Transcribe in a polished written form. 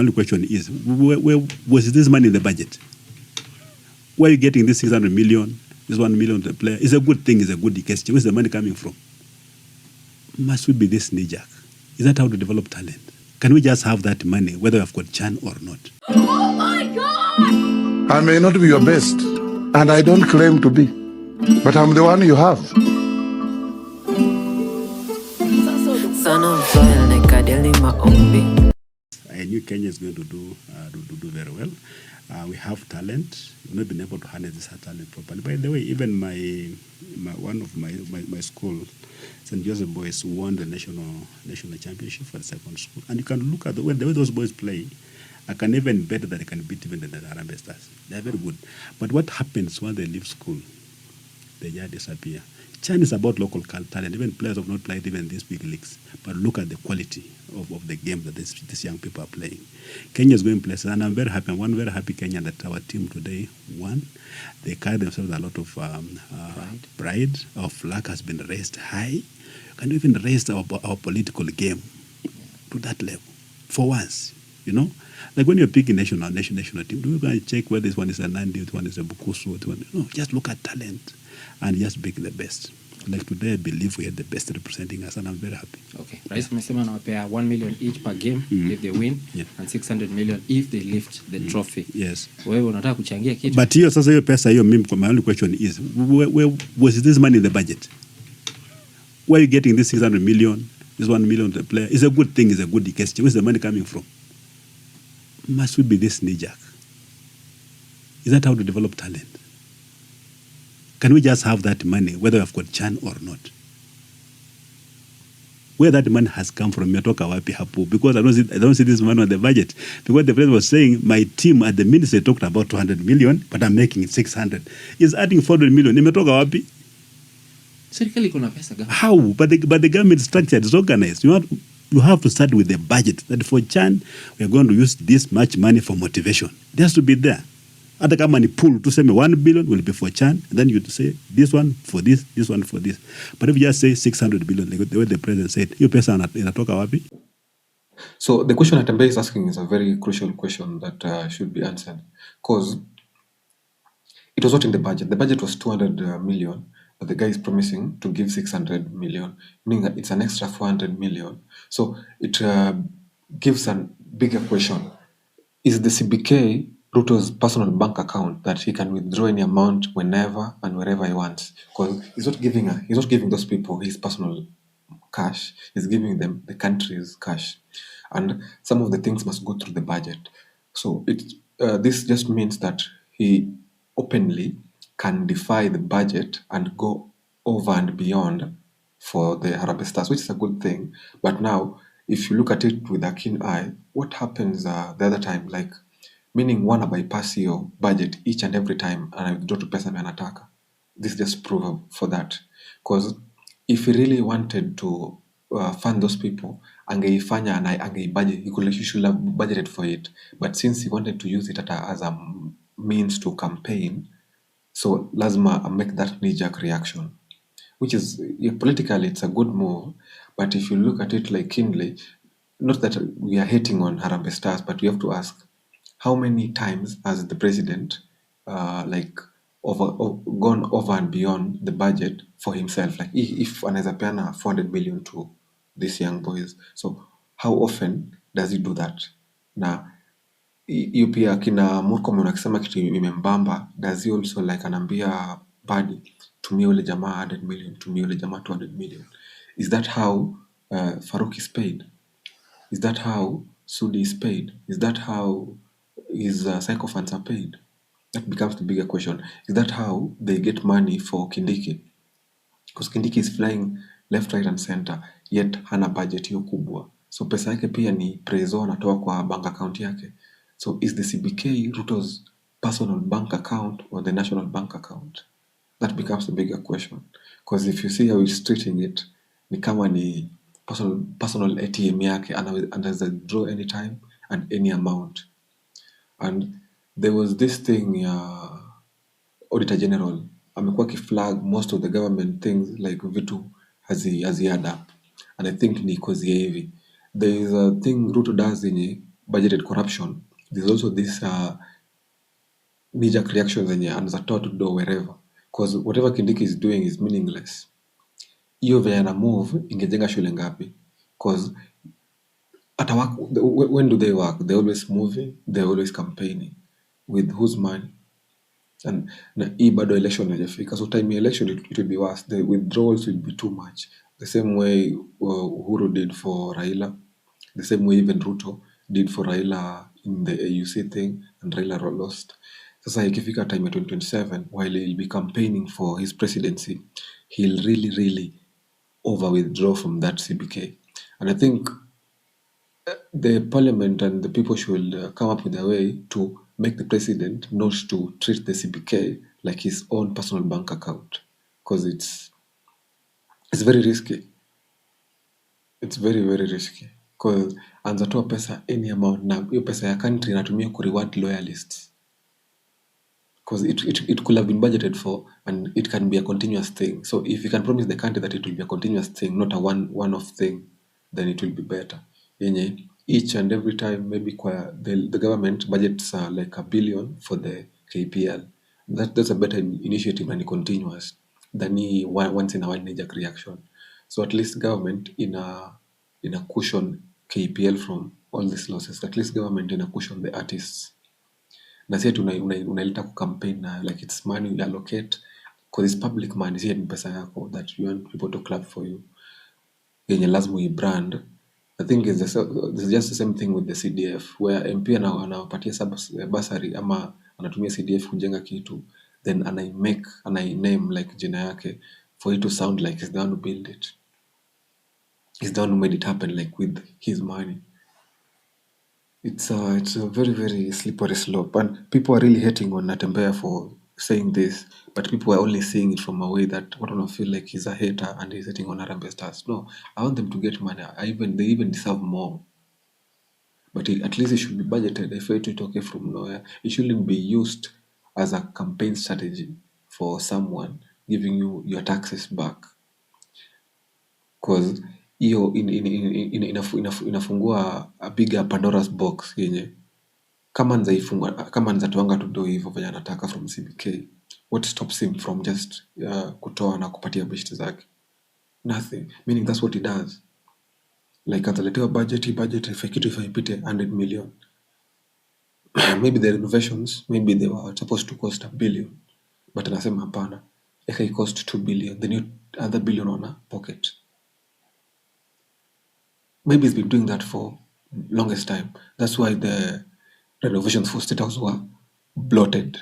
only question is, where was this money in the budget? Where are you getting this 600 million, this 1 million to the player? It's a good thing, it's a good gesture. Where's the money coming from? Must we be this knee-jerk? Is that how to develop talent? Can we just have that money, whether we have got Chan or not? Oh my God! I may not be your best, and I don't claim to be, but I'm the one you have. I knew Kenya is going to do very well. We have talent. We've not been able to harness this talent properly. By the way, even one of my school, St. Joseph Boys, won the national championship for the second school. And you can look at the way those boys play. I can even bet that they can beat even the Harambee Stars. They're very good. But what happens when they leave school? They just disappear. China is about local talent. Even players have not played even these big leagues. But look at the quality of the game that these young people are playing. Kenya is going places, and I'm very happy. One very happy Kenyan that our team today won. They carry themselves a lot of pride. Our flag has been raised high. Can even raise our political game to that level for once, you know? Like when you're picking national team, do you go and check whether this one is a Nandi, this one is a Bukusu, no, just look at talent and just pick the best. Like today, I believe we had the best representing us, and I'm very happy. Okay. Rais Mesema nawapea 1 million each per game if they win, and 600 million if they lift the trophy. Yes. Wewe unataka kuchangia kitu? But hiyo sasa hiyo pesa hiyo, mimi my only question is, where was this money in the budget? Where are you getting this 600 million, this 1 million to the player? It's a good thing, it's a good gesture. Where's the money coming from? Must we be this knee-jerk? Is that how to develop talent? Can we just have that money, whether we have got Chan or not? Where that money has come from, Metoka wapi hapo? Because I don't see this money on the budget. Because the president was saying, my team at the ministry talked about 200 million, but I'm making it 600. He's adding 400 million. Imetoka wapi? Serikali iko na pesa gani? How? But the government structure is organized. You have to start with the budget. That for Chan, we are going to use this much money for motivation. It has to be there. Hata kama ni pool, to say 1 billion will be for Chan, and then you say this one for this one for this. But if you just say 600 billion, like the way the president said, hiyo pesa inatoka wapi? So the question Natembeya is asking is a very crucial question that should be answered, because it was not in the budget. The budget was 200 million, but the guy is promising to give 600 million, meaning that it's an extra 400 million. So it gives a bigger question. Is the CBK Ruto's personal bank account that he can withdraw any amount whenever and wherever he wants? Because he's not giving those people his personal cash. He's giving them the country's cash, and some of the things must go through the budget. So this just means that he openly can defy the budget and go over and beyond for the Harambee Stars, which is a good thing. But now, if you look at it with a keen eye, what happens the other time, like meaning wana bypass your budget each and every time and I withdraw to pesa anataka. This just prove for that. Because if he really wanted to fund those people, angeifanya and angeibudget, he should have budgeted for it. But since he wanted to use it as a means to campaign, so lazima make that knee-jerk reaction, which is politically it's a good move. But if you look at it like keenly, not that we are hating on Harambee Stars, but we have to ask, how many times has the president gone over and beyond the budget for himself? Like if anaweza peana 400 million to these young boys, so how often does he do that? Na hiyo pia kina Murkomen akisema kitu imembamba, does he also like anaambia Badi, tumia ule jamaa 100 million, tumia ule jamaa 200 million? Is that how Farouk is paid? Is that how Sudi is paid? Is that how his sycophants are paid? That becomes the bigger question. Is that how they get money for Kindiki? Because Kindiki is flying left, right and center, yet hana budget hiyo kubwa. So pesa yake pia ni prezo anatoa kwa bank account yake. So is the CBK Ruto's personal bank account or the national bank account? That becomes the bigger question. Because if you see how he's treating it, ni kama ni personal ATM yake, anaweza draw anytime and any amount. And there was this thing, Auditor General amekuwa kiflag most of the government things like vitu hazi add up, and I think ni cause ya hivi. There is a thing Ruto does yenye budgeted corruption, there's also this knee-jerk reaction zenye anazatoa to do wherever, because whatever Kindiki is doing is meaningless. Hiyo venye ana move ingejenga shule ngapi? Because when do they work? They're always moving, they're always campaigning. With whose money? And na hii bado election haijafika, so time ya election it will be worse. The withdrawals will be too much, the same way Uhuru did for Raila, the same way even Ruto did for Raila in the AUC thing, and Raila lost. Sasa ikifika time ya 2027, while he'll be campaigning for his presidency, he'll really over withdraw from that CBK. And I think the parliament and the people should come up with a way to make the president not to treat the CBK like his own personal bank account, because it's very risky. It's very risky, because anzatoa pesa any amount, na hiyo pesa ya country inatumia ku reward loyalists, because it could have been budgeted for, and it can be a continuous thing. So if you can promise the country that it will be a continuous thing, not a one-off thing, then it will be better. Yenye each and every time maybe kwa the government budgets like $1 billion for the KPL. That's a better initiative and continuous than once in a while knee-jerk reaction. So at least government in a cushion KPL from all these losses. At least government in a cushion the artists. Na si ati unaileta ku campaign na like it's money you allocate, because it's public money, si ni pesa yako that you want people to clap for you. Yenye lazima brand. I think it's just the same thing with the CDF, where MP anawapatia bursary ama anatumia CDF kujenga kitu, then anai name like jina yake for it to sound like he's the one who built it. He's the one who made it happen, like with his money. It's a very slippery slope, and people are really hating on Natembeya for saying this, but people are only seeing it from a way that I don't feel like he's a hater and he's hating on Harambee Stars. No, I want them to get money. They even deserve more. But at least it should be budgeted. If it okay from nowhere, it shouldn't be used as a campaign strategy for someone giving you your taxes back, because hiyo inafungua a bigger Pandora's box yenye kama nzatoanga tu do hivyo venye anataka from CBK, what stops him from just kutoa na kupatia beshte zake? Nothing. Meaning that's what he does. Like ataletewa budget kitu ifipite 100 million. Maybe the renovations, maybe they were supposed to cost $1 billion, but anasema hapana, it cost $2 billion, then you other $1 billion on a pocket. Maybe he's been doing that for longest time. That's why the renovations for State House were bloated.